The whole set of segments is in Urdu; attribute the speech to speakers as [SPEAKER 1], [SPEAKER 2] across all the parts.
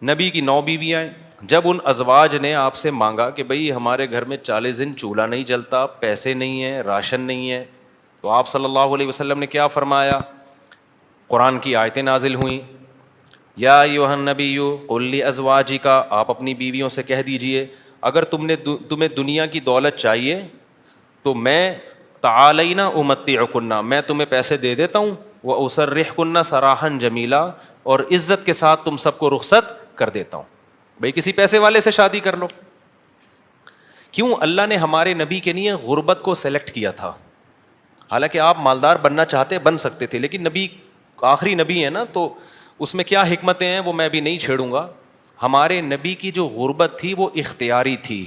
[SPEAKER 1] نبی کی 9 بیویاں ہیں. جب ان ازواج نے آپ سے مانگا کہ بھئی ہمارے گھر میں 40 دن چولہا نہیں جلتا, پیسے نہیں ہیں, راشن نہیں ہے, تو آپ صلی اللہ علیہ وسلم نے کیا فرمایا؟ قرآن کی آیتیں نازل ہوئیں. یا ایھا النبی قل لازواجک, آپ اپنی بیویوں سے کہہ دیجئے اگر تمہیں دنیا کی دولت چاہیے تو میں تعالین امتعکن, میں تمہیں پیسے دے دیتا ہوں, واسرحکن سراحا جمیلا, اور عزت کے ساتھ تم سب کو رخصت کر دیتا ہوں. بھئی کسی پیسے والے سے شادی کر لو. کیوں اللہ نے ہمارے نبی کے لیے غربت کو سلیکٹ کیا تھا؟ حالانکہ آپ مالدار بننا چاہتے بن سکتے تھے, لیکن نبی آخری نبی ہے نا, تو اس میں کیا حکمتیں ہیں وہ میں بھی نہیں چھیڑوں گا. ہمارے نبی کی جو غربت تھی وہ اختیاری تھی.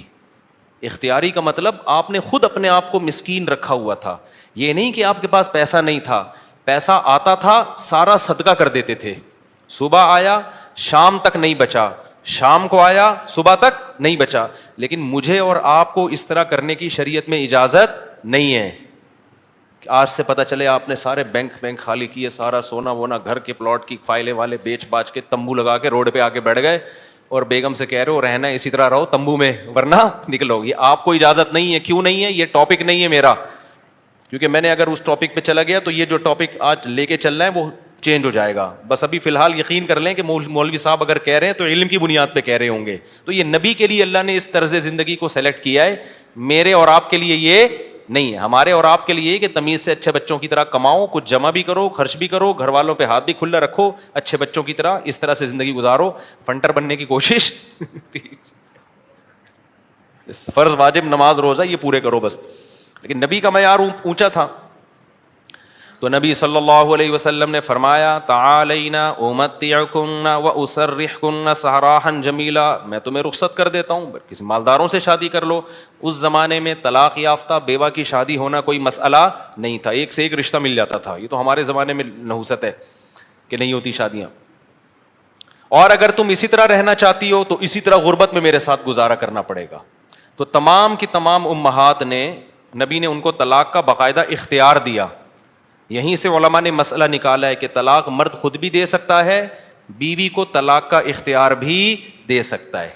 [SPEAKER 1] اختیاری کا مطلب آپ نے خود اپنے آپ کو مسکین رکھا ہوا تھا. یہ نہیں کہ آپ کے پاس پیسہ نہیں تھا, پیسہ آتا تھا سارا صدقہ کر دیتے تھے. صبح آیا شام تک نہیں بچا, شام کو آیا صبح تک نہیں بچا. لیکن مجھے اور آپ کو اس طرح کرنے کی شریعت میں اجازت نہیں ہے. آج سے پتہ چلے آپ نے سارے بینک خالی کیے, سارا سونا وونا, گھر کے پلاٹ کی فائلیں والے بیچ باچ کے, تمبو لگا کے روڈ پہ آ کے بیٹھ گئے اور بیگم سے کہہ رہے ہو رہنا اسی طرح رہو تمبو میں ورنہ نکلو. یہ آپ کو اجازت نہیں ہے. کیوں نہیں ہے؟ یہ ٹاپک نہیں ہے میرا, کیونکہ میں نے اگر اس ٹاپک پہ چلا گیا تو یہ جو ٹاپک آج لے کے چل رہا ہے وہ چینج ہو جائے گا. بس ابھی فی الحال یقین کر لیں کہ مولوی صاحب اگر کہہ رہے ہیں تو علم کی بنیاد پہ کہہ رہے ہوں گے. تو یہ نبی کے لیے اللہ نے اس طرز زندگی کو سلیکٹ کیا ہے, میرے اور آپ کے لیے یہ نہیں ہے. ہمارے اور آپ کے لیے کہ تمیز سے اچھے بچوں کی طرح کماؤ, کچھ جمع بھی کرو, خرچ بھی کرو, گھر والوں پہ ہاتھ بھی کھلا رکھو, اچھے بچوں کی طرح اس طرح سے زندگی گزارو, فنٹر بننے کی کوشش فرض واجب نماز روزہ یہ پورے کرو بس. لیکن نبی کا معیار اونچا تھا. تو نبی صلی اللہ علیہ وسلم نے فرمایا تعالینا امتعکن واسرحکن سراحا جمیلا, میں تمہیں رخصت کر دیتا ہوں, کسی مالداروں سے شادی کر لو. اس زمانے میں طلاق یافتہ بیوہ کی شادی ہونا کوئی مسئلہ نہیں تھا, ایک سے ایک رشتہ مل جاتا تھا. یہ تو ہمارے زمانے میں نحوست ہے کہ نہیں ہوتی شادیاں. اور اگر تم اسی طرح رہنا چاہتی ہو تو اسی طرح غربت میں میرے ساتھ گزارا کرنا پڑے گا. تو تمام کی تمام امہات نے, نبی نے ان کو طلاق کا باقاعدہ اختیار دیا. یہیں سے علماء نے مسئلہ نکالا ہے کہ طلاق مرد خود بھی دے سکتا ہے, بیوی کو طلاق کا اختیار بھی دے سکتا ہے.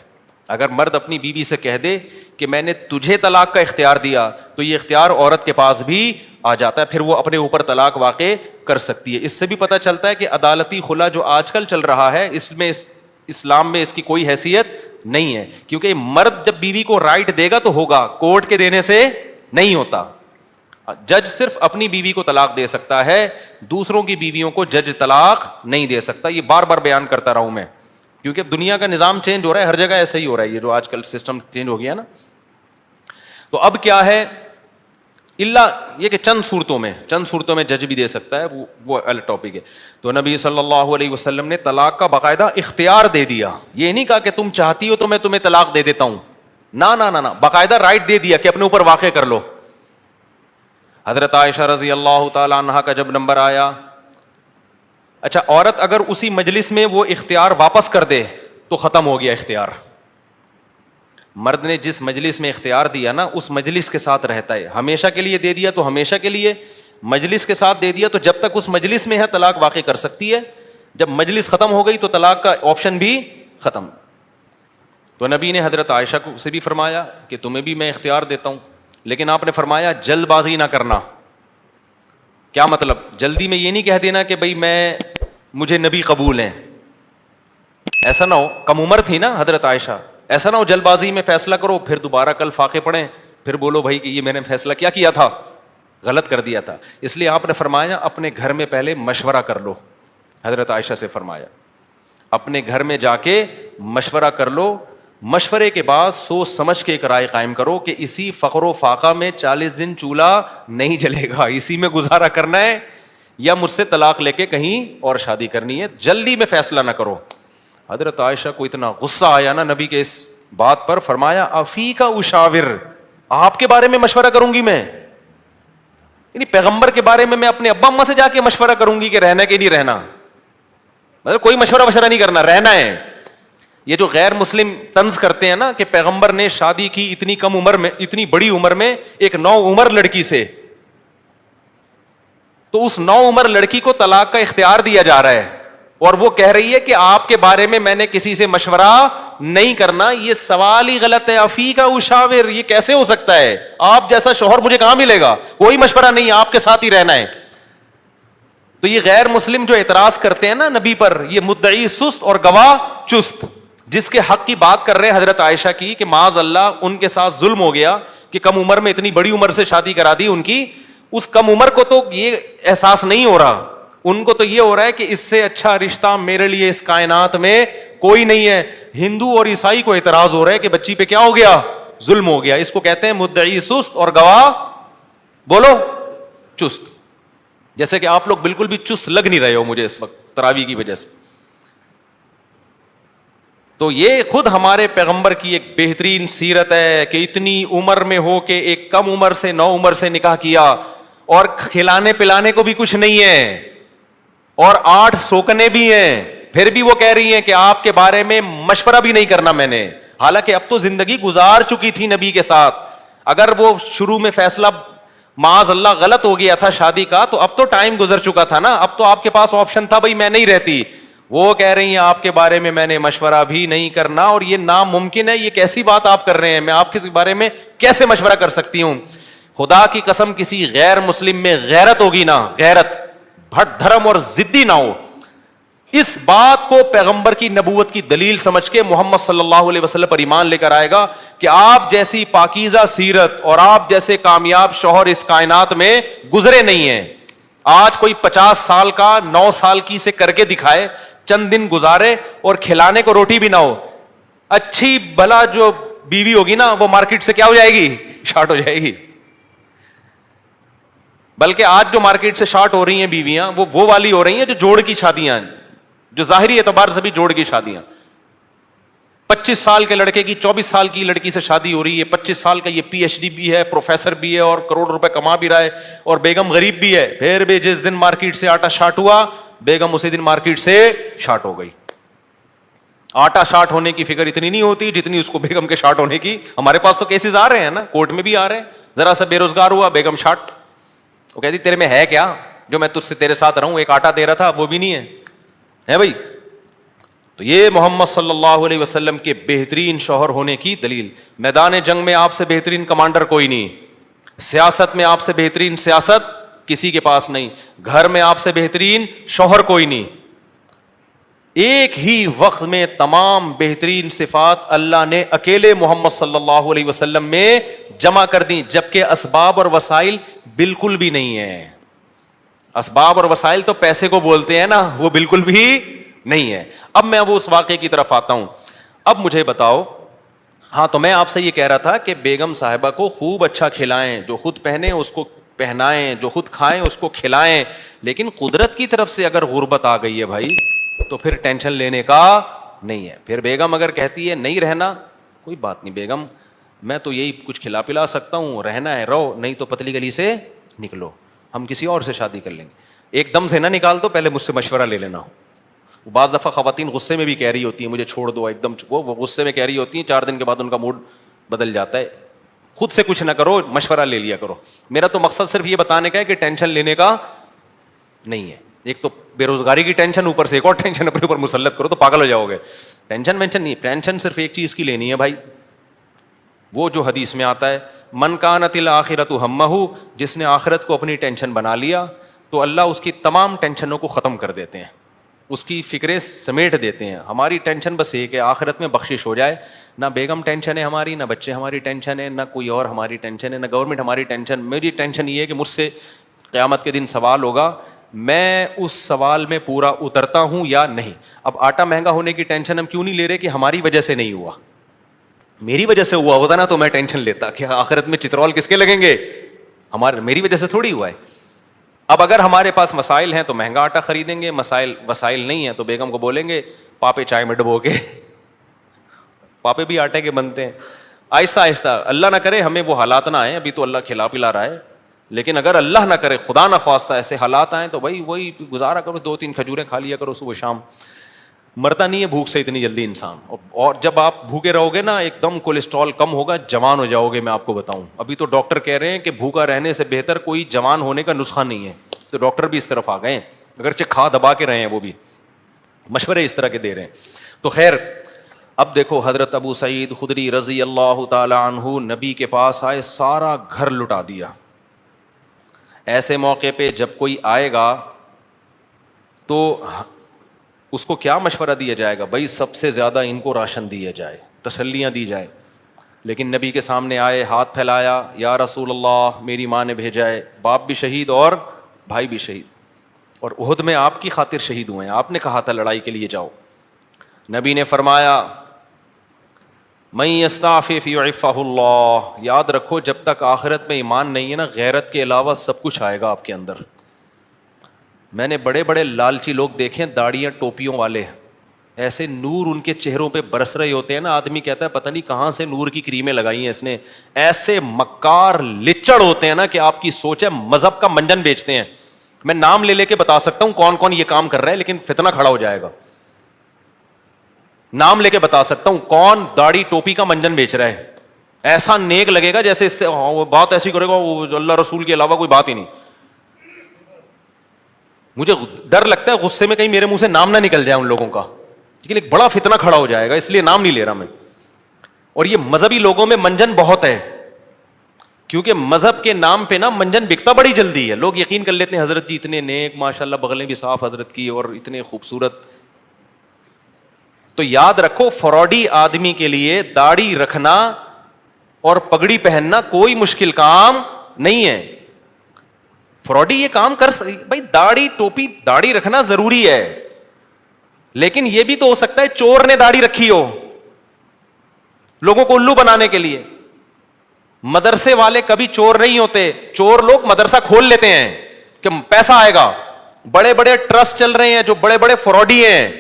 [SPEAKER 1] اگر مرد اپنی بیوی سے کہہ دے کہ میں نے تجھے طلاق کا اختیار دیا تو یہ اختیار عورت کے پاس بھی آ جاتا ہے, پھر وہ اپنے اوپر طلاق واقع کر سکتی ہے. اس سے بھی پتہ چلتا ہے کہ عدالتی خلا جو آج کل چل رہا ہے اس میں اسلام میں اس کی کوئی حیثیت نہیں ہے, کیونکہ مرد جب بیوی کو رائٹ دے گا تو ہوگا, کورٹ کے دینے سے نہیں ہوتا. جج صرف اپنی بیوی کو طلاق دے سکتا ہے, دوسروں کی بیویوں کو جج طلاق نہیں دے سکتا. یہ بار بار بیان کرتا رہا ہوں میں, کیونکہ دنیا کا نظام چینج ہو رہا ہے, ہر جگہ ایسا ہی ہو رہا ہے. یہ جو آج کل سسٹم چینج ہو گیا نا, تو اب کیا ہے, اللہ یہ کہ چند صورتوں میں جج بھی دے سکتا ہے, وہ الگ ٹاپک ہے. تو نبی صلی اللہ علیہ وسلم نے طلاق کا باقاعدہ اختیار دے دیا. یہ نہیں کہا کہ تم چاہتی ہو تو میں تمہیں طلاق دے دیتا ہوں, نہ, باقاعدہ رائٹ دے دیا کہ اپنے اوپر واقع کر لو. حضرت عائشہ رضی اللہ تعالی عنہا کا جب نمبر آیا, اچھا عورت اگر اسی مجلس میں وہ اختیار واپس کر دے تو ختم ہو گیا اختیار. مرد نے جس مجلس میں اختیار دیا نا اس مجلس کے ساتھ رہتا ہے, ہمیشہ کے لیے دے دیا تو ہمیشہ کے لیے, مجلس کے ساتھ دے دیا تو جب تک اس مجلس میں ہے طلاق واقع کر سکتی ہے, جب مجلس ختم ہو گئی تو طلاق کا آپشن بھی ختم. تو نبی نے حضرت عائشہ کو سے بھی فرمایا کہ تمہیں بھی میں اختیار دیتا ہوں, لیکن آپ نے فرمایا جلد بازی نہ کرنا. کیا مطلب؟ جلدی میں یہ نہیں کہہ دینا کہ بھائی مجھے نبی قبول ہیں, ایسا نہ ہو. کم عمر تھی نا حضرت عائشہ, ایسا نہ ہو جلد بازی میں فیصلہ کرو پھر دوبارہ کل فاقے پڑیں, پھر بولو بھائی کہ یہ میں نے فیصلہ کیا تھا, غلط کر دیا تھا. اس لیے آپ نے فرمایا اپنے گھر میں پہلے مشورہ کر لو. حضرت عائشہ سے فرمایا اپنے گھر میں جا کے مشورہ کر لو, مشورے کے بعد سوچ سمجھ کے ایک رائے قائم کرو کہ اسی فقر و فاقہ میں 40 دن چولہا نہیں جلے گا, اسی میں گزارا کرنا ہے یا مجھ سے طلاق لے کے کہیں اور شادی کرنی ہے. جلدی میں فیصلہ نہ کرو. حضرت عائشہ کو اتنا غصہ آیا نا نبی کے اس بات پر, فرمایا افی کا اشاور, آپ کے بارے میں مشورہ کروں گی میں, یعنی پیغمبر کے بارے میں اپنے ابا اماں سے جا کے مشورہ کروں گی کہ رہنا کہ نہیں رہنا. مطلب کوئی مشورہ نہیں کرنا, رہنا ہے. یہ جو غیر مسلم طنز کرتے ہیں نا کہ پیغمبر نے شادی کی اتنی کم عمر میں, اتنی بڑی عمر میں ایک 9 عمر لڑکی سے, تو اس 9 عمر لڑکی کو طلاق کا اختیار دیا جا رہا ہے. اور وہ کہہ رہی ہے کہ آپ کے بارے میں میں نے کسی سے مشورہ نہیں کرنا. یہ سوال ہی غلط ہے. افیک اشاور, یہ کیسے ہو سکتا ہے؟ آپ جیسا شوہر مجھے کہاں ملے گا؟ کوئی مشورہ نہیں, آپ کے ساتھ ہی رہنا ہے. تو یہ غیر مسلم جو اعتراض کرتے ہیں نا نبی پر, یہ مدعی سست اور گواہ چست. جس کے حق کی بات کر رہے ہیں حضرت عائشہ کی کہ معاذ اللہ ان کے ساتھ ظلم ہو گیا کہ کم عمر میں اتنی بڑی عمر سے شادی کرا دی ان کی. اس کم عمر کو تو یہ احساس نہیں ہو رہا, ان کو تو یہ ہو رہا ہے کہ اس سے اچھا رشتہ میرے لیے اس کائنات میں کوئی نہیں ہے. ہندو اور عیسائی کو اعتراض ہو رہا ہے کہ بچی پہ کیا ہو گیا؟ ظلم ہو گیا. اس کو کہتے ہیں مدعی سست اور گواہ بولو چست. جیسے کہ آپ لوگ بالکل بھی چست لگ نہیں رہے ہو مجھے اس وقت تراویح کی وجہ سے. تو یہ خود ہمارے پیغمبر کی ایک بہترین سیرت ہے کہ اتنی عمر میں ہو کے ایک کم عمر سے 9 عمر سے نکاح کیا, اور کھلانے پلانے کو بھی کچھ نہیں ہے, اور 8 سوکنے بھی ہیں, پھر بھی وہ کہہ رہی ہیں کہ آپ کے بارے میں مشورہ بھی نہیں کرنا میں نے. حالانکہ اب تو زندگی گزار چکی تھی نبی کے ساتھ. اگر وہ شروع میں فیصلہ معاذ اللہ غلط ہو گیا تھا شادی کا, تو اب تو ٹائم گزر چکا تھا نا, اب تو آپ کے پاس آپشن تھا بھائی میں نہیں رہتی. وہ کہہ رہی ہیں آپ کے بارے میں نے مشورہ بھی نہیں کرنا, اور یہ ناممکن ہے. یہ کیسی بات آپ کر رہے ہیں؟ میں آپ کے بارے میں کیسے مشورہ کر سکتی ہوں؟ خدا کی قسم کسی غیر مسلم میں غیرت ہوگی نا, غیرت, بھٹ دھرم اور ضدی نہ ہو, اس بات کو پیغمبر کی نبوت کی دلیل سمجھ کے محمد صلی اللہ علیہ وسلم پر ایمان لے کر آئے گا کہ آپ جیسی پاکیزہ سیرت اور آپ جیسے کامیاب شوہر اس کائنات میں گزرے نہیں ہیں. آج کوئی 50 سال کا 9 سال کی سے کر کے دکھائے, چند دن گزارے اور کھلانے کو روٹی بھی نہ ہو, اچھی بھلا جو بیوی ہوگی نا وہ مارکیٹ سے کیا ہو جائے گی؟ شارٹ ہو جائے گی. بلکہ آج جو مارکیٹ سے شارٹ ہو رہی ہیں بیویاں وہ والی ہو رہی ہیں جو جوڑ کی شادیاں, جو ظاہری اعتبار سے بھی جوڑ کی شادیاں. 25 سال کے لڑکے کی 24 سال کی لڑکی سے شادی ہو رہی ہے, 25 سال کا یہ پی ایچ ڈی بھی ہے, پروفیسر بھی ہے, اور کروڑ روپے کما بھی رہا ہے, اور بیگم غریب بھی ہے. پھر بھی جس دن مارکیٹ سے آٹا شارٹ ہوا, بیگم اسی دن مارکیٹ سے شارٹ ہو گئی. آٹا شارٹ ہونے کی فکر اتنی نہیں ہوتی جتنی اس کو بیگم کے شارٹ ہونے کی. ہمارے پاس تو کیسز آ رہے ہیں نا, کورٹ میں بھی آ رہے ہیں. ذرا سا بے روزگار ہوا, بیگم شارٹ. وہ کہتی تیرے میں ہے کیا جو میں تجھ سے تیرے ساتھ رہوں؟ ایک آٹا دے رہا تھا وہ بھی نہیں ہے بھائی. تو یہ محمد صلی اللہ علیہ وسلم کے بہترین شوہر ہونے کی دلیل. میدان جنگ میں آپ سے بہترین کمانڈر کوئی نہیں, سیاست میں آپ سے بہترین سیاست کسی کے پاس نہیں, گھر میں آپ سے بہترین شوہر کوئی نہیں. ایک ہی وقت میں تمام بہترین صفات اللہ نے اکیلے محمد صلی اللہ علیہ وسلم میں جمع کر دی, جبکہ اسباب اور وسائل بالکل بھی نہیں ہے. اسباب اور وسائل تو پیسے کو بولتے ہیں نا, وہ بالکل بھی نہیں ہے. اب میں وہ اس واقعے کی طرف آتا ہوں. اب مجھے بتاؤ, ہاں تو میں آپ سے یہ کہہ رہا تھا کہ بیگم صاحبہ کو خوب اچھا کھلائیں, جو خود پہنے اس کو پہنائیں, جو خود کھائیں اس کو کھلائیں. لیکن قدرت کی طرف سے اگر غربت آ گئی ہے بھائی تو پھر ٹینشن لینے کا نہیں ہے. پھر بیگم اگر کہتی ہے نہیں رہنا, کوئی بات نہیں بیگم, میں تو یہی کچھ کھلا پلا سکتا ہوں, رہنا ہے رہو, نہیں تو پتلی گلی سے نکلو, ہم کسی اور سے شادی کر لیں گے. ایک دم سے نہ نکال دو, پہلے مجھ سے مشورہ لے لینا. بعض دفعہ خواتین غصے میں بھی کہہ رہی ہوتی ہیں مجھے چھوڑ دو, ایک دم وہ غصے میں کہہ رہی ہوتی ہیں, 4 دن کے بعد ان کا موڈ بدل جاتا ہے. خود سے کچھ نہ کرو, مشورہ لے لیا کرو. میرا تو مقصد صرف یہ بتانے کا ہے کہ ٹینشن لینے کا نہیں ہے. ایک تو بے روزگاری کی ٹینشن, اوپر سے ایک اور ٹینشن اپنے اوپر مسلط کرو تو پاگل ہو جاؤ گے. ٹینشن نہیں, ٹینشن صرف ایک چیز کی لینی ہے بھائی, وہ جو حدیث میں آتا ہے من کانت الآخرۃ ہمہ, جس نے آخرت کو اپنی ٹینشن بنا لیا تو اللہ اس کی تمام ٹینشنوں کو ختم کر دیتے ہیں, اس کی فکریں سمیٹ دیتے ہیں. ہماری ٹینشن بس یہ کہ آخرت میں بخشش ہو جائے. نہ بیگم ٹینشن ہے ہماری, نہ بچے ہماری ٹینشن ہے, نہ کوئی اور ہماری ٹینشن ہے, نہ گورنمنٹ ہماری ٹینشن. میری ٹینشن یہ ہے کہ مجھ سے قیامت کے دن سوال ہوگا, میں اس سوال میں پورا اترتا ہوں یا نہیں. اب آٹا مہنگا ہونے کی ٹینشن ہم کیوں نہیں لے رہے کہ ہماری وجہ سے نہیں ہوا, میری وجہ سے ہوا ہوتا نا تو میں ٹینشن لیتا کہ آخرت میں چترول کس کے لگیں گے, میری وجہ سے تھوڑی ہوا ہے. اب اگر ہمارے پاس مسائل ہیں تو مہنگا آٹا خریدیں گے, وسائل نہیں ہیں تو بیگم کو بولیں گے پاپے چائے میں ڈبو کے, پاپے بھی آٹے کے بنتے ہیں. آہستہ آہستہ, اللہ نہ کرے ہمیں وہ حالات نہ آئے, ابھی تو اللہ کھلا پلا رہا ہے, لیکن اگر اللہ نہ کرے خدا نہ خواستہ ایسے حالات آئیں تو بھائی وہی گزارا کرو, 2-3 کھجوریں کھا لیا کرو صبح شام. مرتا نہیں ہے بھوک سے اتنی جلدی انسان, اور جب آپ بھوکے رہو گے نا ایک دم کولیسٹرول کم ہوگا, جوان ہو جاؤ گے. میں آپ کو بتاؤں, ابھی تو ڈاکٹر کہہ رہے ہیں کہ بھوکا رہنے سے بہتر کوئی جوان ہونے کا نسخہ نہیں ہے, تو ڈاکٹر بھی اس طرف آ گئے ہیں, اگرچہ کھا دبا کے رہے ہیں وہ بھی. مشورے اس طرح کے دے رہے ہیں. تو خیر اب دیکھو حضرت ابو سعید خدری رضی اللہ تعالی عنہ نبی کے پاس آئے, سارا گھر لٹا دیا. ایسے موقع پہ جب کوئی آئے گا تو اس کو کیا مشورہ دیا جائے گا؟ بھائی سب سے زیادہ ان کو راشن دیا جائے, تسلیاں دی جائے. لیکن نبی کے سامنے آئے, ہاتھ پھیلایا, یا رسول اللہ میری ماں نے بھیجا ہے, باپ بھی شہید اور بھائی بھی شہید, اور احد میں آپ کی خاطر شہید ہوئے ہیں, آپ نے کہا تھا لڑائی کے لیے جاؤ. نبی نے فرمایا من یستعفف یعفہ اللہ, یاد رکھو جب تک آخرت میں ایمان نہیں ہے نا, غیرت کے علاوہ سب کچھ آئے گا آپ کے اندر. میں نے بڑے بڑے لالچی لوگ دیکھے, داڑیاں ٹوپیوں والے, ایسے نور ان کے چہروں پہ برس رہے ہوتے ہیں نا, آدمی کہتا ہے پتہ نہیں کہاں سے نور کی کریمیں لگائی ہیں اس نے. ایسے مکار لچڑ ہوتے ہیں نا کہ آپ کی سوچ ہے مذہب کا منجن بیچتے ہیں. میں نام لے کے بتا سکتا ہوں کون کون یہ کام کر رہا ہے, لیکن فتنہ کھڑا ہو جائے گا. نام لے کے بتا سکتا ہوں کون داڑھی ٹوپی کا منجن بیچ رہا ہے. ایسا نیک لگے گا جیسے اس سے بات ایسی کرے گا وہ اللہ رسول کے علاوہ کوئی بات ہی نہیں. مجھے ڈر لگتا ہے غصے میں کہیں میرے منہ سے نام نہ نکل جائے ان لوگوں کا, لیکن ایک بڑا فتنہ کھڑا ہو جائے گا, اس لیے نام نہیں لے رہا میں. اور یہ مذہبی لوگوں میں منجن بہت ہے, کیونکہ مذہب کے نام پہ نا منجن بکتا بڑی جلدی ہے. لوگ یقین کر لیتے ہیں حضرت جی اتنے نیک, ماشاءاللہ بغلیں بھی صاف حضرت کی اور اتنے خوبصورت. تو یاد رکھو فراڈی آدمی کے لیے داڑھی رکھنا اور پگڑی پہننا کوئی مشکل کام نہیں ہے. فراڈی یہ کام کر بھائی داڑھی ٹوپی داڑھی رکھنا ضروری ہے, لیکن یہ بھی تو ہو سکتا ہے چور نے داڑھی رکھی ہو لوگوں کو الو بنانے کے لیے. مدرسے والے کبھی چور نہیں ہوتے, چور لوگ مدرسہ کھول لیتے ہیں کہ پیسہ آئے گا. بڑے بڑے ٹرسٹ چل رہے ہیں جو بڑے بڑے فراڈی ہیں,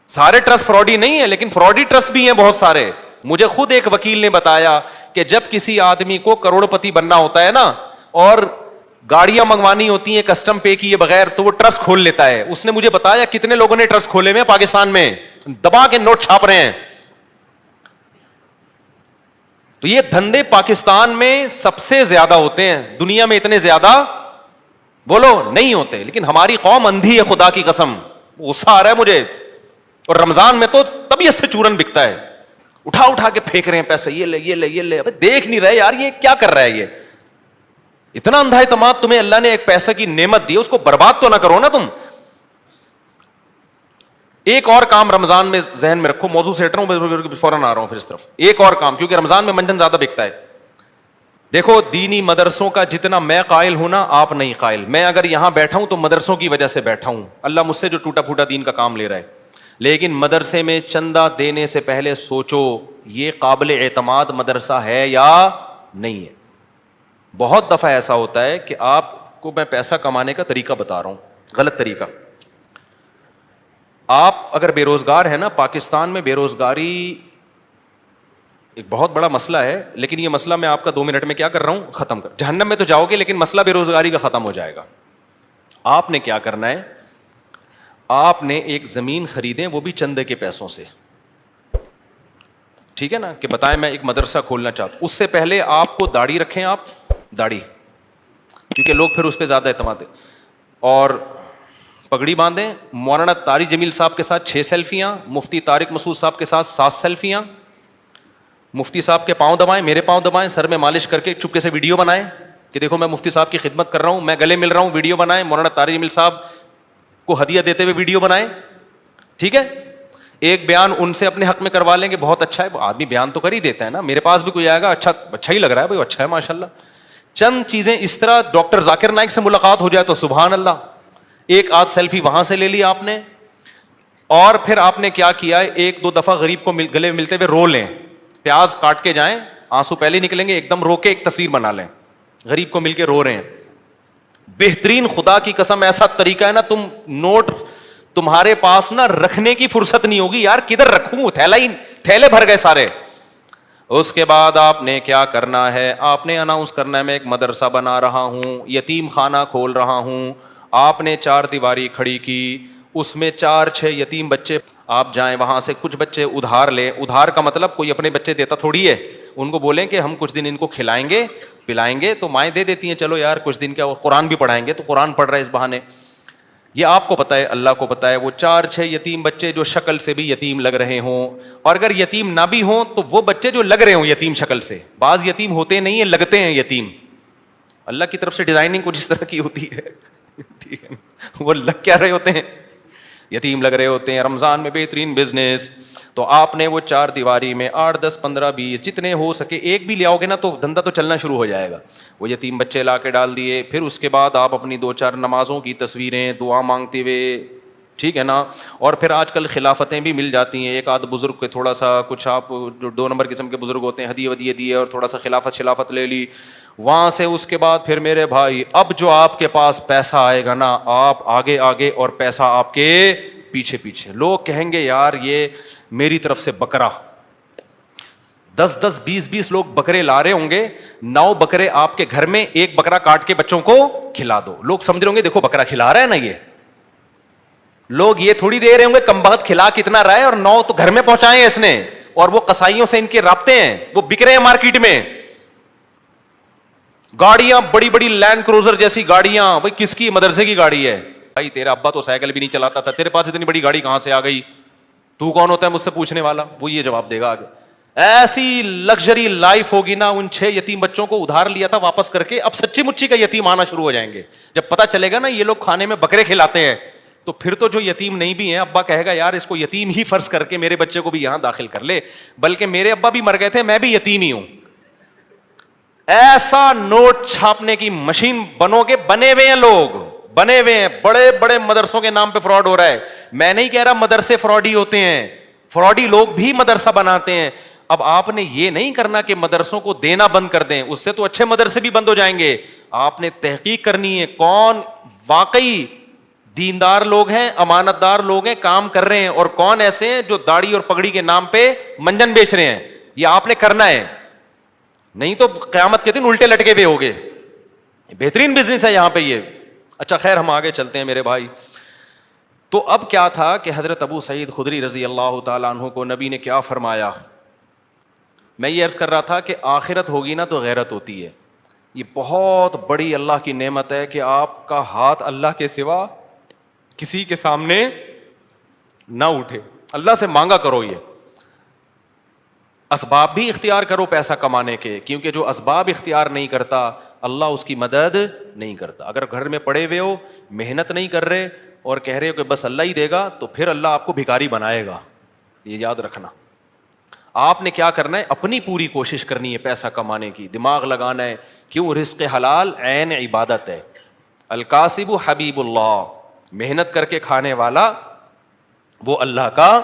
[SPEAKER 1] سارے ٹرسٹ فراڈی نہیں ہیں لیکن فراڈی ٹرسٹ بھی ہیں بہت سارے. مجھے خود ایک وکیل نے بتایا کہ جب کسی آدمی کو کروڑ پتی بننا ہوتا ہے نا اور گاڑیاں منگوانی ہوتی ہیں کسٹم پے کیے بغیر, تو وہ ٹرسٹ کھول لیتا ہے. اس نے مجھے بتایا کتنے لوگوں نے ٹرسٹ کھولے ہوئے ہیں پاکستان میں, دبا کے نوٹ چھاپ رہے ہیں. تو یہ دھندے پاکستان میں سب سے زیادہ ہوتے ہیں, دنیا میں اتنے زیادہ بولو نہیں ہوتے. لیکن ہماری قوم اندھی ہے خدا کی قسم, غصہ آ رہا ہے مجھے. اور رمضان میں تو طبیعت سے چورن بکتا ہے, اٹھا کے پھینک رہے ہیں پیسے, یہ لے یہ لے یہ لے. ابے دیکھ نہیں رہے یار یہ کیا کر رہا ہے, یہ اتنا اندھا اعتماد تمہیں اللہ نے ایک پیسے کی نعمت دی, اس کو برباد تو نہ کرو نا تم. ایک اور کام رمضان میں ذہن میں رکھو, موضوع سے ہٹ رہا ہوں فوراً آ رہا ہوں پھر اس طرف. ایک اور کام, کیونکہ رمضان میں منجن زیادہ بکتا ہے. دیکھو دینی مدرسوں کا جتنا میں قائل ہوں نا آپ نہیں قائل. میں اگر یہاں بیٹھا ہوں تو مدرسوں کی وجہ سے بیٹھا ہوں, اللہ مجھ سے جو ٹوٹا پھوٹا دین کا کام لے رہا ہے. لیکن مدرسے میں چندہ دینے سے پہلے سوچو یہ قابل اعتماد مدرسہ ہے یا نہیں ہے. بہت دفعہ ایسا ہوتا ہے کہ آپ کو میں پیسہ کمانے کا طریقہ بتا رہا ہوں, غلط طریقہ. آپ اگر بے روزگار ہیں نا, پاکستان میں بے روزگاری ایک بہت بڑا مسئلہ ہے, لیکن یہ مسئلہ میں آپ کا 2 منٹ میں کیا کر رہا ہوں ختم کر. جہنم میں تو جاؤ گے لیکن مسئلہ بے روزگاری کا ختم ہو جائے گا. آپ نے کیا کرنا ہے, آپ نے ایک زمین خریدیں وہ بھی چندے کے پیسوں سے, ٹھیک ہے نا, کہ بتائیں میں ایک مدرسہ کھولنا چاہتا ہوں. اس سے پہلے آپ کو داڑھی رکھیں, آپ داڑھی, کیونکہ لوگ پھر اس پہ زیادہ اعتماد ہے, اور پگڑی باندھیں. مولانا طارق جمیل صاحب کے ساتھ 6 سیلفیاں, مفتی طارق مسعود صاحب کے ساتھ 7 سیلفیاں. مفتی صاحب کے پاؤں دبائیں, میرے پاؤں دبائیں, سر میں مالش کر کے چپکے سے ویڈیو بنائیں کہ دیکھو میں مفتی صاحب کی خدمت کر رہا ہوں, میں گلے مل رہا ہوں, ویڈیو بنائیں. مولانا طارق جمیل صاحب کو ہدیہ دیتے ہوئے ویڈیو بنائیں, ٹھیک ہے. ایک بیان ان سے اپنے حق میں کروا لیں گے, بہت اچھا ہے, آدمی بیان تو کر ہی دیتا ہے نا. میرے پاس بھی کوئی آئے گا اچھا ہی لگ رہا ہے بھائی, اچھا ہے ماشاءاللہ. چند چیزیں اس طرح, ڈاکٹر ذاکر نائک سے ملاقات ہو جائے تو سبحان اللہ, ایک آدھ سیلفی وہاں سے لے لی آپ نے. اور پھر آپ نے کیا کیا ہے, 1-2 دفعہ غریب کو گلے ملتے ہوئے رو لیں, پیاز کاٹ کے جائیں, آنسو پہلے نکلیں گے, ایک دم رو کے ایک تصویر بنا لیں, غریب کو مل کے رو رہے ہیں. بہترین, خدا کی قسم ایسا طریقہ ہے نا, تم نوٹ تمہارے پاس نا رکھنے کی فرصت نہیں ہوگی, یار کدھر رکھوں, تھیلے بھر گئے سارے. اس کے بعد آپ نے کیا کرنا ہے, آپ نے اناؤنس کرنا ہے میں ایک مدرسہ بنا رہا ہوں, یتیم خانہ کھول رہا ہوں. آپ نے 4 دیواری کھڑی کی, اس میں 4-6 یتیم بچے, آپ جائیں وہاں سے کچھ بچے ادھار لیں. ادھار کا مطلب کوئی اپنے بچے دیتا تھوڑی ہے, ان کو بولیں کہ ہم کچھ دن ان کو کھلائیں گے پلائیں گے, تو مائیں دے دیتی ہیں, چلو یار کچھ دن کیا, قرآن بھی پڑھائیں گے, تو قرآن پڑھ رہے اس بہانے. یہ آپ کو پتہ ہے, اللہ کو پتہ ہے, وہ 4-6 یتیم بچے جو شکل سے بھی یتیم لگ رہے ہوں, اور اگر یتیم نہ بھی ہوں تو وہ بچے جو لگ رہے ہوں یتیم شکل سے, بعض یتیم ہوتے نہیں ہیں, لگتے ہیں یتیم, اللہ کی طرف سے ڈیزائننگ کچھ اس طرح کی ہوتی ہے, ٹھیک ہے, وہ لگ کیا رہے ہوتے ہیں, یتیم لگ رہے ہوتے ہیں. رمضان میں بہترین بزنس, تو آپ نے وہ 4 دیواری میں 8, 10, 15, 20 جتنے ہو سکے ایک بھی لے آؤ گے نا تو دھندا تو چلنا شروع ہو جائے گا. وہ یتیم بچے لا کے ڈال دیے, پھر اس کے بعد آپ اپنی 2-4 نمازوں کی تصویریں دعا مانگتے ہوئے, ٹھیک ہے نا, اور پھر آج کل خلافتیں بھی مل جاتی ہیں, ایک آدھ بزرگ کے تھوڑا سا کچھ آپ جو 2 نمبر قسم کے بزرگ ہوتے ہیں ہدیے ودیے دیے اور تھوڑا سا خلافت لے لی وہاں سے. اس کے بعد پھر میرے بھائی اب جو آپ کے پاس پیسہ آئے گا نا, آپ آگے آگے اور پیسہ آپ کے پیچھے پیچھے. لوگ کہیں گے یار یہ میری طرف سے بکرا, 10-10, 20-20 لوگ بکرے لا رہے ہوں گے, 9 بکرے آپ کے گھر میں, 1 بکرا کاٹ کے بچوں کو کھلا دو. لوگ سمجھ رہے ہوں گے دیکھو بکرا کھلا رہا ہے نا, یہ لوگ یہ تھوڑی دے رہے ہوں گے کم بخت کھلا کتنا رہا ہے, اور 9 تو گھر میں پہنچائے ہیں اس نے, اور وہ قصائیوں سے ان کے رابطے ہیں, وہ بک رہے ہیں مارکیٹ میں. گاڑیاں بڑی بڑی لینڈ کروزر جیسی گاڑیاں, بھائی کس کی, مدرسے کی گاڑی ہے بھائی, تیرا ابا تو سائیکل بھی نہیں چلاتا تھا, تیرے پاس اتنی بڑی گاڑی کہاں سے آ گئی, تو کون ہوتا ہے مجھ سے پوچھنے والا, وہ یہ جواب دے گا آگے. ایسی لگژری لائف ہوگی نا, ان 6 یتیم بچوں کو ادھار لیا تھا واپس کر کے, اب سچی مچی کا یتیم آنا شروع ہو جائیں گے. جب پتا چلے گا نا یہ لوگ کھانے میں بکرے کھلاتے ہیں, تو پھر تو جو یتیم نہیں بھی ہیں, ابا کہے گا یار اس کو یتیم ہی فرض کر کے میرے بچے کو بھی یہاں داخل کر لے, بلکہ میرے ابا بھی مر گئے تھے, میں بھی یتیم ہی ہوں. ایسا نوٹ چھاپنے کی مشین بنو گے, بنے ہوئے ہیں لوگ, بنے ہوئے ہیں, بڑے بڑے مدرسوں کے نام پہ فراڈ ہو رہا ہے. میں نہیں کہہ رہا مدرسے فراڈی ہوتے ہیں, فراڈی لوگ بھی مدرسہ بناتے ہیں. اب آپ نے یہ نہیں کرنا کہ مدرسوں کو دینا بند کر دیں, اس سے تو اچھے مدرسے بھی بند ہو جائیں گے. آپ نے تحقیق کرنی ہے کون واقعی دیندار لوگ ہیں, امانت دار لوگ ہیں, کام کر رہے ہیں, اور کون ایسے ہیں جو داڑھی اور پگڑی کے نام پہ منجن بیچ رہے ہیں. یہ آپ نے کرنا ہے, نہیں تو قیامت کے دن الٹے لٹکے ہوئے ہوگے. بہترین بزنس ہے یہاں پہ یہ. اچھا خیر ہم آگے چلتے ہیں میرے بھائی. تو اب کیا تھا کہ حضرت ابو سعید خدری رضی اللہ تعالیٰ عنہ کو نبی نے کیا فرمایا, میں یہ عرض کر رہا تھا کہ آخرت ہوگی نا تو غیرت ہوتی ہے. یہ بہت بڑی اللہ کی نعمت ہے کہ آپ کا ہاتھ اللہ کے سوا کسی کے سامنے نہ اٹھے. اللہ سے مانگا کرو, یہ اسباب بھی اختیار کرو پیسہ کمانے کے, کیونکہ جو اسباب اختیار نہیں کرتا اللہ اس کی مدد نہیں کرتا. اگر گھر میں پڑے ہوئے ہو, محنت نہیں کر رہے اور کہہ رہے ہو کہ بس اللہ ہی دے گا, تو پھر اللہ آپ کو بھکاری بنائے گا, یہ یاد رکھنا. آپ نے کیا کرنا ہے, اپنی پوری کوشش کرنی ہے پیسہ کمانے کی, دماغ لگانا ہے. کیوں, رزق حلال عین عبادت ہے. الکاسب حبیب اللہ, محنت کر کے کھانے والا وہ اللہ کا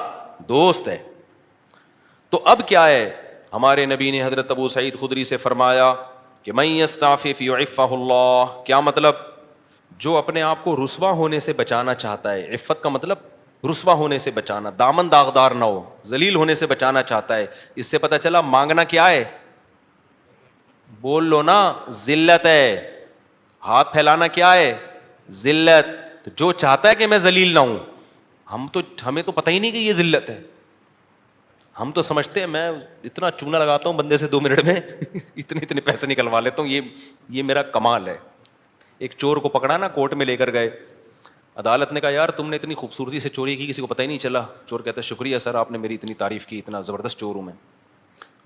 [SPEAKER 1] دوست ہے. تو اب کیا ہے, ہمارے نبی نے حضرت ابو سعید خدری سے فرمایا کہ من یستعفف یعفہ اللہ. کیا مطلب, جو اپنے آپ کو رسوا ہونے سے بچانا چاہتا ہے, عفت کا مطلب رسوا ہونے سے بچانا, دامن داغدار نہ ہو, ذلیل ہونے سے بچانا چاہتا ہے. اس سے پتہ چلا مانگنا کیا ہے, بول لو نا, ذلت ہے. ہاتھ پھیلانا کیا ہے, ذلت. تو جو چاہتا ہے کہ میں ذلیل نہ ہوں, ہمیں تو پتہ ہی نہیں کہ یہ ذلت ہے. ہم تو سمجھتے ہیں میں اتنا چونا لگاتا ہوں بندے سے 2 منٹ میں اتنے پیسے نکلوا لیتا ہوں, یہ میرا کمال ہے. ایک چور کو پکڑا نا, کورٹ میں لے کر گئے, عدالت نے کہا یار تم نے اتنی خوبصورتی سے چوری کی, کسی کو پتہ ہی نہیں چلا. چور کہتا ہے شکریہ سر, آپ نے میری اتنی تعریف کی, اتنا زبردست چور ہوں میں.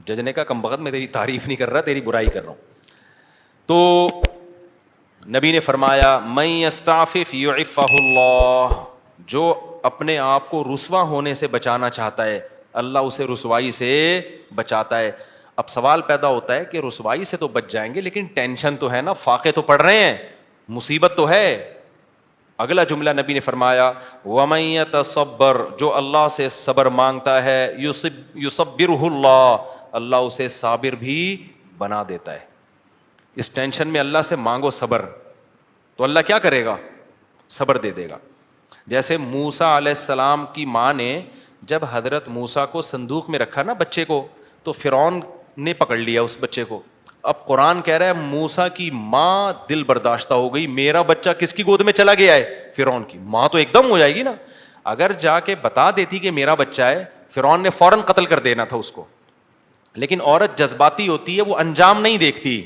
[SPEAKER 1] جج نے کہا کم بخت میں تیری تعریف نہیں کر رہا, تیری برائی کر رہا ہوں. تو نبی نے فرمایا من یستعفف یعفہ اللہ, جو اپنے آپ کو رسوا ہونے سے بچانا چاہتا ہے اللہ اسے رسوائی سے بچاتا ہے. اب سوال پیدا ہوتا ہے کہ رسوائی سے تو بچ جائیں گے, لیکن ٹینشن تو ہے نا, فاقے تو پڑ رہے ہیں, مصیبت تو ہے. اگلا جملہ نبی نے فرمایا وَمَن يَتَصَبَّرْ, جو اللہ سے صبر مانگتا ہے, يُصَبِّرْهُ اللہ, اللہ اسے صابر بھی بنا دیتا ہے. اس ٹینشن میں اللہ سے مانگو صبر, تو اللہ کیا کرے گا, صبر دے دے گا. جیسے موسیٰ علیہ السلام کی ماں نے جب حضرت موسیٰ کو صندوق میں رکھا نا بچے کو, تو فرعون نے پکڑ لیا اس بچے کو. اب قرآن کہہ رہا ہے موسیٰ کی ماں دل برداشتہ ہو گئی, میرا بچہ کس کی گود میں چلا گیا ہے, فرعون کی. ماں تو ایک دم ہو جائے گی نا. اگر جا کے بتا دیتی کہ میرا بچہ ہے, فرعون نے فوراً قتل کر دینا تھا اس کو. لیکن عورت جذباتی ہوتی ہے, وہ انجام نہیں دیکھتی,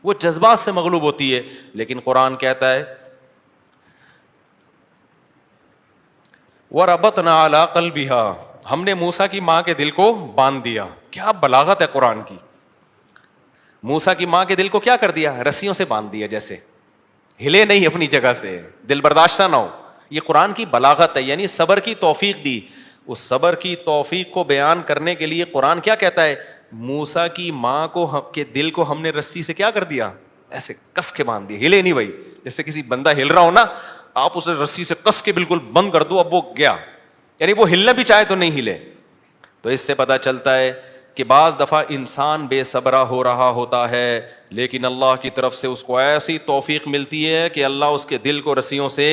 [SPEAKER 1] وہ جذبات سے مغلوب ہوتی ہے. لیکن قرآن کہتا ہے وَرَبَطْنَا عَلَىٰ قَلْبِهَا, ہم نے موسیٰ کی ماں کے دل کو باندھ دیا. کیا بلاغت ہے قرآن کی. موسیٰ کی ماں کے دل کو کیا کر دیا؟ رسیوں سے باندھ دیا, جیسے ہلے نہیں اپنی جگہ سے, دل برداشتہ نہ ہو. یہ قرآن کی بلاغت ہے, یعنی صبر کی توفیق دی. اس صبر کی توفیق کو بیان کرنے کے لیے قرآن کیا کہتا ہے؟ موسیٰ کی ماں کو کے دل کو ہم نے رسی سے کیا کر دیا؟ ایسے کس کے باندھ دیا, ہلے نہیں بھائی. جیسے کسی بندہ ہل رہا ہو نا, آپ اسے رسی سے کس کے بالکل بند کر دو, اب وہ گیا, یعنی وہ ہلنا بھی چاہے تو نہیں ہلے. تو اس سے پتہ چلتا ہے کہ بعض دفعہ انسان بے صبرا ہو رہا ہوتا ہے, لیکن اللہ کی طرف سے اس کو ایسی توفیق ملتی ہے کہ اللہ اس کے دل کو رسیوں سے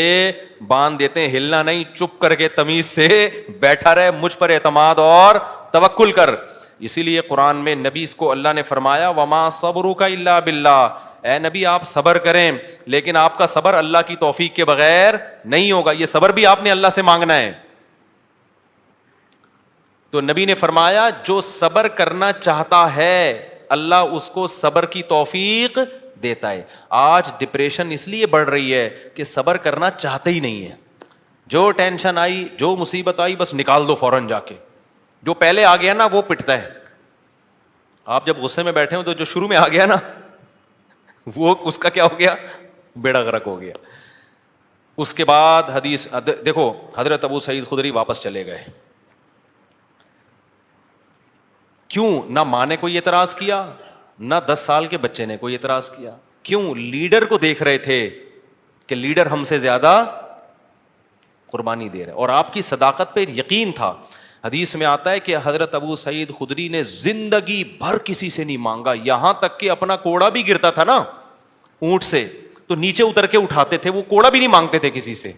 [SPEAKER 1] باندھ دیتے ہیں. ہلنا نہیں, چپ کر کے تمیز سے بیٹھا رہے, مجھ پر اعتماد اور توکل کر. اسی لیے قرآن میں نبی کو اللہ نے فرمایا وما صبرک الا باللہ, اے نبی آپ صبر کریں, لیکن آپ کا صبر اللہ کی توفیق کے بغیر نہیں ہوگا. یہ صبر بھی آپ نے اللہ سے مانگنا ہے. تو نبی نے فرمایا جو صبر کرنا چاہتا ہے اللہ اس کو صبر کی توفیق دیتا ہے. آج ڈپریشن اس لیے بڑھ رہی ہے کہ صبر کرنا چاہتے ہی نہیں ہے. جو ٹینشن آئی, جو مصیبت آئی, بس نکال دو فوراً جا کے. جو پہلے آ گیا نا وہ پٹتا ہے. آپ جب غصے میں بیٹھے ہو تو جو شروع میں آ گیا نا وہ اس کا کیا ہو گیا؟ بیڑا غرق ہو گیا. اس کے بعد حدیث دیکھو, حضرت ابو سعید خدری واپس چلے گئے. کیوں؟ نہ ماں نے کوئی اعتراض کیا, نہ 10 سال کے بچے نے کوئی اعتراض کیا. کیوں؟ لیڈر کو دیکھ رہے تھے کہ لیڈر ہم سے زیادہ قربانی دے رہے, اور آپ کی صداقت پہ یقین تھا. حدیث میں آتا ہے کہ حضرت ابو سعید خدری نے زندگی بھر کسی سے نہیں مانگا, یہاں تک کہ اپنا کوڑا بھی گرتا تھا نا اونٹ سے تو نیچے اتر کے اٹھاتے تھے, وہ کوڑا بھی نہیں مانگتے تھے کسی سے.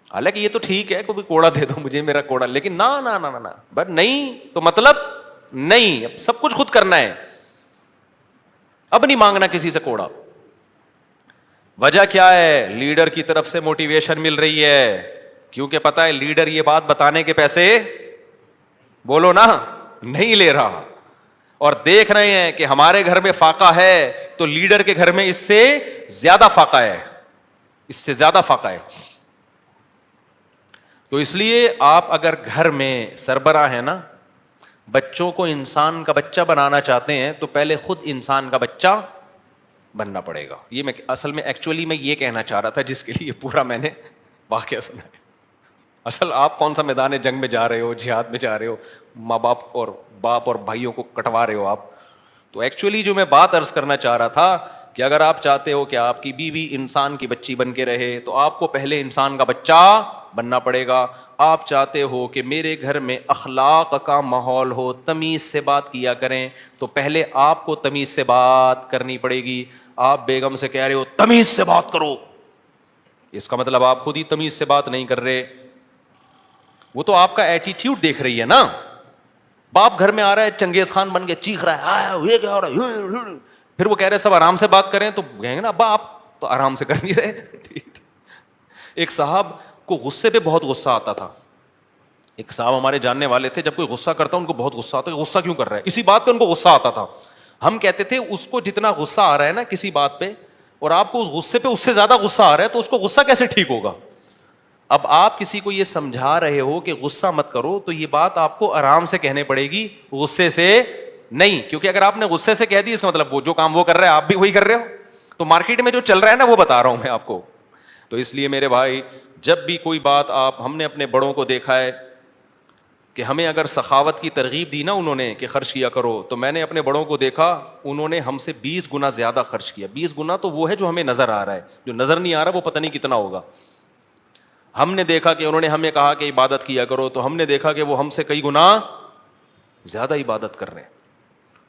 [SPEAKER 1] حالانکہ یہ تو ٹھیک ہے کوئی کوڑا دے دو مجھے میرا کوڑا, لیکن نہ بٹ نہیں تو مطلب نہیں, اب سب کچھ خود کرنا ہے, اب نہیں مانگنا کسی سے کوڑا. وجہ کیا ہے؟ لیڈر کی طرف سے موٹیویشن مل رہی ہے, کیونکہ پتا ہے لیڈر یہ بات بتانے کے پیسے بولو نا نہیں لے رہا, اور دیکھ رہے ہیں کہ ہمارے گھر میں فاقہ ہے تو لیڈر کے گھر میں اس سے زیادہ فاقہ ہے, اس سے زیادہ فاقہ ہے. تو اس لیے آپ اگر گھر میں سربراہ ہیں نا, بچوں کو انسان کا بچہ بنانا چاہتے ہیں تو پہلے خود انسان کا بچہ بننا پڑے گا. یہ میں اصل میں ایکچولی میں یہ کہنا چاہ رہا تھا, جس کے لیے پورا میں نے واقعہ سنا ہے. اصل آپ کون سا میدان جنگ میں جا رہے ہو, جہاد میں جا رہے ہو, ماں باپ اور بھائیوں کو کٹوا رہے ہو آپ. تو ایکچولی جو میں بات عرض کرنا چاہ رہا تھا کہ اگر آپ چاہتے ہو کہ آپ کی بیوی انسان کی بچی بن کے رہے تو آپ کو پہلے انسان کا بچہ بننا پڑے گا. آپ چاہتے ہو کہ میرے گھر میں اخلاق کا ماحول ہو, تمیز سے بات کیا کریں, تو پہلے آپ کو تمیز سے بات کرنی پڑے گی. آپ بیگم سے کہہ رہے ہو تمیز سے بات کرو, اس کا مطلب آپ خود ہی تمیز سے بات نہیں کر رہے. وہ تو آپ کا ایٹیٹیوڈ دیکھ رہی ہے نا. باپ گھر میں آ رہا ہے چنگیز خان بن کے چیخ رہا ہے, یہ کیا ہو رہا ہے, پھر وہ کہہ رہے سب آرام سے بات کریں, تو کہیں گے نا ابا آپ تو آرام سے کر نہیں رہے. ایک صاحب کو غصے پہ بہت غصہ آتا تھا. ایک صاحب ہمارے جاننے والے تھے, جب کوئی غصہ کرتا ان کو بہت غصہ آتا, غصہ کیوں کر رہا ہے, اسی بات پہ ان کو غصہ آتا تھا. ہم کہتے تھے اس کو جتنا غصہ آ رہا ہے نا کسی بات پہ, اور آپ کو اس غصے پہ اس سے زیادہ غصہ آ رہا ہے, تو اس کو غصہ کیسے ٹھیک ہوگا؟ اب آپ کسی کو یہ سمجھا رہے ہو کہ غصہ مت کرو, تو یہ بات آپ کو آرام سے کہنے پڑے گی, غصے سے نہیں. کیونکہ اگر آپ نے غصے سے کہہ دی, اس کا مطلب وہ جو کام وہ کر رہے ہیں آپ بھی وہی کر رہے ہو. تو مارکیٹ میں جو چل رہا ہے نا وہ بتا رہا ہوں میں آپ کو. تو اس لیے میرے بھائی, جب بھی کوئی بات ہم نے اپنے بڑوں کو دیکھا ہے کہ ہمیں اگر سخاوت کی ترغیب دی نا انہوں نے کہ خرچ کیا کرو, تو میں نے اپنے بڑوں کو دیکھا انہوں نے ہم سے 20 گنا زیادہ خرچ کیا. 20 گنا تو وہ ہے جو ہمیں نظر آ رہا ہے, جو نظر نہیں آ رہا وہ پتہ نہیں کتنا ہوگا. ہم نے دیکھا کہ انہوں نے ہمیں کہا کہ عبادت کیا کرو, تو ہم نے دیکھا کہ وہ ہم سے کئی گنا زیادہ عبادت کر رہے ہیں.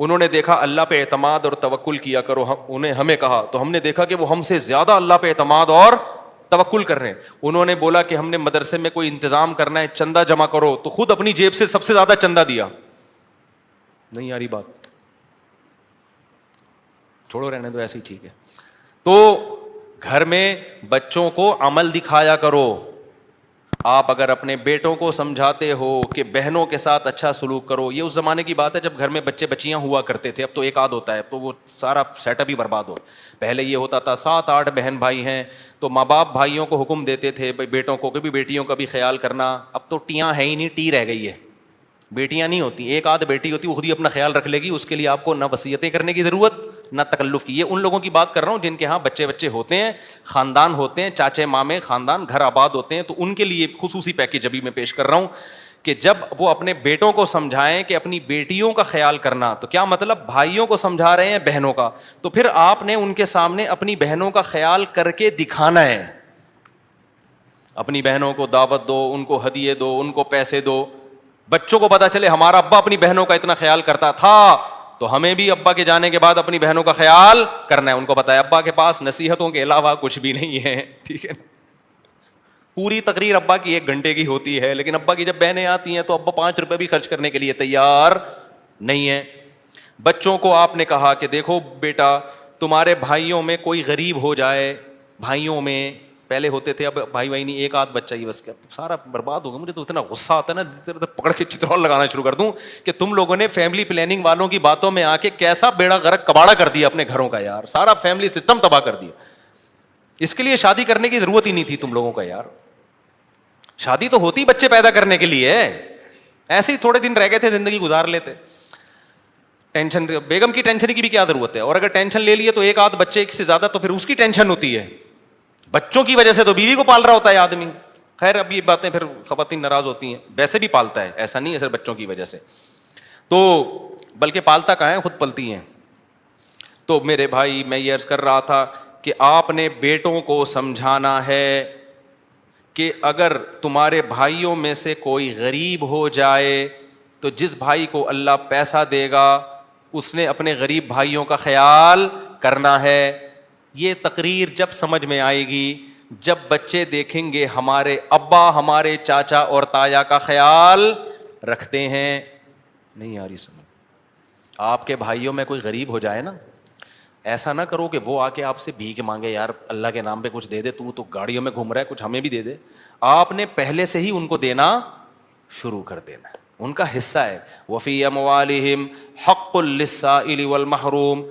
[SPEAKER 1] انہوں نے دیکھا اللہ پہ اعتماد اور توکل کیا کرو, انہیں ہمیں کہا تو ہم نے دیکھا کہ وہ ہم سے زیادہ اللہ پہ اعتماد اور توکل کر رہے ہیں. انہوں نے بولا کہ ہم نے مدرسے میں کوئی انتظام کرنا ہے, چندہ جمع کرو, تو خود اپنی جیب سے سب سے زیادہ چندہ دیا. نہیں آ رہی بات, چھوڑو رہنے دو, ایسے ہی ٹھیک ہے. تو گھر میں بچوں کو عمل دکھایا کرو, آپ اگر اپنے بیٹوں کو سمجھاتے ہو کہ بہنوں کے ساتھ اچھا سلوک کرو، یہ اس زمانے کی بات ہے جب گھر میں بچے بچیاں ہوا کرتے تھے، اب تو ایک آدھ ہوتا ہے، اب تو وہ سارا سیٹ اپ ہی برباد ہو. پہلے یہ ہوتا تھا 7-8 بہن بھائی ہیں تو ماں باپ بھائیوں کو حکم دیتے تھے بیٹوں کو کہ بھی بیٹیوں کا بھی خیال کرنا. اب تو ٹیاں ہے ہی نہیں، ٹی رہ گئی ہے، بیٹیاں نہیں ہوتی، ایک آدھ بیٹی ہوتی وہ خود ہی اپنا خیال رکھ لے گی، اس کے لیے آپ کو نہ وصیتیں کرنے کی ضرورت نہ تکلف کی. یہ ان لوگوں کی بات کر رہا ہوں جن کے ہاں بچے ہوتے ہیں، خاندان ہوتے ہیں، چاچے مامے خاندان گھر آباد ہوتے ہیں، تو ان کے لیے خصوصی پیکیج ابھی میں پیش کر رہا ہوں کہ جب وہ اپنے بیٹوں کو سمجھائیں کہ اپنی بیٹیوں کا خیال کرنا، تو کیا مطلب بھائیوں کو سمجھا رہے ہیں بہنوں کا، تو پھر آپ نے ان کے سامنے اپنی بہنوں کا خیال کر کے دکھانا ہے. اپنی بہنوں کو دعوت دو، ان کو ہدیے دو، ان کو پیسے دو، بچوں کو پتا چلے ہمارا ابا اپنی بہنوں کا اتنا خیال کرتا تھا تو ہمیں بھی ابا کے جانے کے بعد اپنی بہنوں کا خیال کرنا ہے. ان کو پتا ہے ابا کے پاس نصیحتوں کے علاوہ کچھ بھی نہیں ہے، ٹھیک ہے. پوری تقریر ابا کی 1 گھنٹے کی ہوتی ہے، لیکن ابا کی جب بہنیں آتی ہیں تو ابا 5 روپے بھی خرچ کرنے کے لیے تیار نہیں ہے. بچوں کو آپ نے کہا کہ دیکھو بیٹا، تمہارے بھائیوں میں کوئی غریب ہو جائے، بھائیوں میں پہلے ہوتے تھے، اب بھائی نہیں، ایک آدھ بچہ ہی بس، سارا برباد ہوگا. مجھے تو اتنا غصہ آتا ہے نا، پکڑ کے چترول لگانا شروع کر دوں کہ تم لوگوں نے فیملی پلاننگ والوں کی باتوں میں آ کے کیسا بیڑا غرق کباڑا کر دیا اپنے گھروں کا یار، سارا فیملی سسٹم تباہ کر دیا. اس کے لیے شادی کرنے کی ضرورت ہی نہیں تھی تم لوگوں کا یار. شادی تو ہوتی بچے پیدا کرنے کے لیے، ایسے ہی تھوڑے دن رہ گئے تھے زندگی گزار لیتے. ٹینشن، بیگم کی ٹینشن کی بھی کیا ضرورت ہے، اور اگر ٹینشن لے لیے تو ایک آدھ بچے سے زیادہ تو پھر اس کی ٹینشن ہوتی ہے. بچوں کی وجہ سے تو بیوی کو پال رہا ہوتا ہے آدمی. خیر اب یہ باتیں پھر خواتین ناراض ہوتی ہیں، ویسے بھی پالتا ہے، ایسا نہیں ہے صرف بچوں کی وجہ سے، تو بلکہ پالتا کہاں ہے، خود پلتی ہیں. تو میرے بھائی میں یہ عرض کر رہا تھا کہ آپ نے بیٹوں کو سمجھانا ہے کہ اگر تمہارے بھائیوں میں سے کوئی غریب ہو جائے تو جس بھائی کو اللہ پیسہ دے گا اس نے اپنے غریب بھائیوں کا خیال کرنا ہے. یہ تقریر جب سمجھ میں آئے گی جب بچے دیکھیں گے ہمارے ابا ہمارے چاچا اور تایا کا خیال رکھتے ہیں. نہیں آ رہی سمجھ؟ آپ کے بھائیوں میں کوئی غریب ہو جائے نا، ایسا نہ کرو کہ وہ آ کے آپ سے بھیک مانگے، یار اللہ کے نام پہ کچھ دے دے، تو گاڑیوں میں گھوم رہا ہے، کچھ ہمیں بھی دے دے. آپ نے پہلے سے ہی ان کو دینا شروع کر دینا ہے، ان کا حصہ ہے. وفی اموالہم حق للسائل والمحروم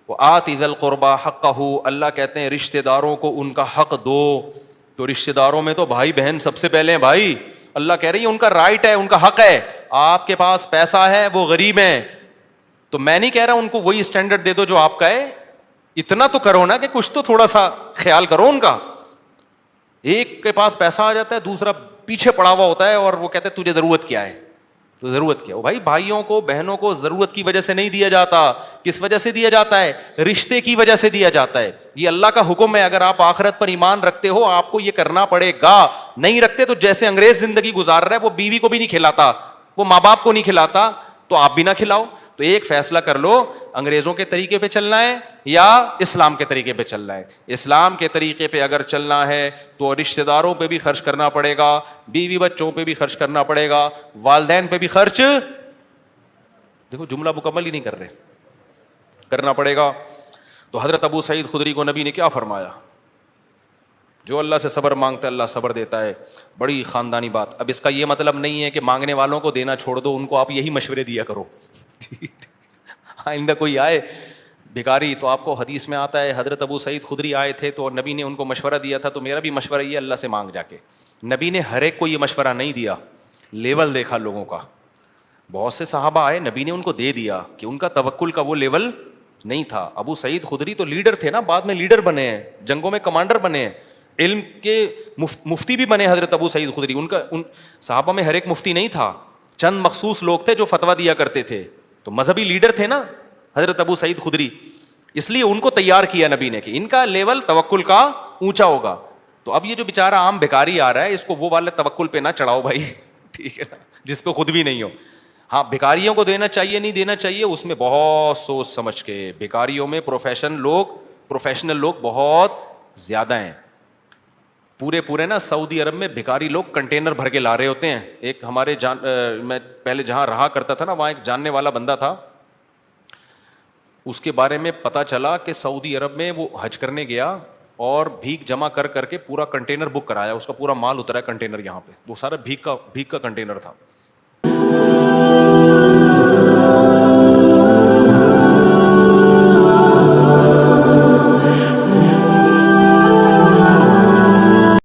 [SPEAKER 1] وآت ذی القربى حقہ. اللہ کہتے ہیں رشتہ داروں کو ان کا حق دو. تو رشتہ داروں میں تو بھائی بہن سب سے پہلے ہیں بھائی. اللہ کہہ رہی ہے ان کا رائٹ ہے، ان کا حق ہے. آپ کے پاس پیسہ ہے، وہ غریب ہیں، تو میں نہیں کہہ رہا ان کو وہی اسٹینڈرڈ دے دو جو آپ کا ہے، اتنا تو کرو نا کہ کچھ تو تھوڑا سا خیال کرو ان کا. ایک کے پاس پیسہ آ جاتا ہے، دوسرا پیچھے پڑا ہوا ہوتا ہے اور وہ کہتے ہیں تجھے ضرورت کیا ہے، تو ضرورت کیا ہو. بھائی بھائیوں کو بہنوں کو ضرورت کی وجہ سے نہیں دیا جاتا. کس وجہ سے دیا جاتا ہے؟ رشتے کی وجہ سے دیا جاتا ہے. یہ اللہ کا حکم ہے. اگر آپ آخرت پر ایمان رکھتے ہو آپ کو یہ کرنا پڑے گا. نہیں رکھتے تو جیسے انگریز زندگی گزار رہا ہے، وہ بیوی کو بھی نہیں کھلاتا، وہ ماں باپ کو نہیں کھلاتا، تو آپ بھی نہ کھلاؤ. تو ایک فیصلہ کر لو، انگریزوں کے طریقے پہ چلنا ہے یا اسلام کے طریقے پہ چلنا ہے. اسلام کے طریقے پہ اگر چلنا ہے تو رشتہ داروں پہ بھی خرچ کرنا پڑے گا، بیوی بچوں پہ بھی خرچ کرنا پڑے گا، والدین پہ بھی خرچ، دیکھو جملہ مکمل ہی نہیں کر رہے، کرنا پڑے گا. تو حضرت ابو سعید خدری کو نبی نے کیا فرمایا؟ جو اللہ سے صبر مانگتا ہے اللہ صبر دیتا ہے. بڑی خاندانی بات. اب اس کا یہ مطلب نہیں ہے کہ مانگنے والوں کو دینا چھوڑ دو، ان کو آپ یہی مشورے دیا کرو. آئندہ کوئی آئے بھکاری تو آپ کو حدیث میں آتا ہے حضرت ابو سعید خدری آئے تھے تو نبی نے ان کو مشورہ دیا تھا، تو میرا بھی مشورہ یہ اللہ سے مانگ جا کے. نبی نے ہر ایک کو یہ مشورہ نہیں دیا، لیول دیکھا لوگوں کا. بہت سے صحابہ آئے، نبی نے ان کو دے دیا کہ ان کا توکل کا وہ لیول نہیں تھا. ابو سعید خدری تو لیڈر تھے نا، بعد میں لیڈر بنے ہیں، جنگوں میں کمانڈر بنے ہیں، علم کے مفتی بھی بنے حضرت ابو سعید خدری. ان صحابہ میں ہر ایک مفتی نہیں تھا، چند مخصوص لوگ تھے جو فتویٰ دیا کرتے تھے. تو مذہبی لیڈر تھے نا حضرت ابو سعید خدری، اس لیے ان کو تیار کیا نبی نے کہ ان کا لیول توکل کا اونچا ہوگا. تو اب یہ جو بیچارہ عام بھکاری آ رہا ہے اس کو وہ والے توکل پہ نہ چڑھاؤ بھائی، ٹھیک ہے نا، جس پہ خود بھی نہیں ہو. ہاں بھکاریوں کو دینا چاہیے نہیں دینا چاہیے اس میں بہت سوچ سمجھ کے. بھکاریوں میں پروفیشنل لوگ بہت زیادہ ہیں. پورے نا سعودی عرب میں بھکاری لوگ کنٹینر بھر کے لا رہے ہوتے ہیں. ایک ہمارے میں پہلے جہاں رہا کرتا تھا نا وہاں ایک جاننے والا بندہ تھا، اس کے بارے میں پتہ چلا کہ سعودی عرب میں وہ حج کرنے گیا اور بھیک جمع کر کر کے پورا کنٹینر بک کرایا, اس کا پورا مال اترا ہے کنٹینر یہاں پہ, وہ سارا بھیک کا کنٹینر تھا.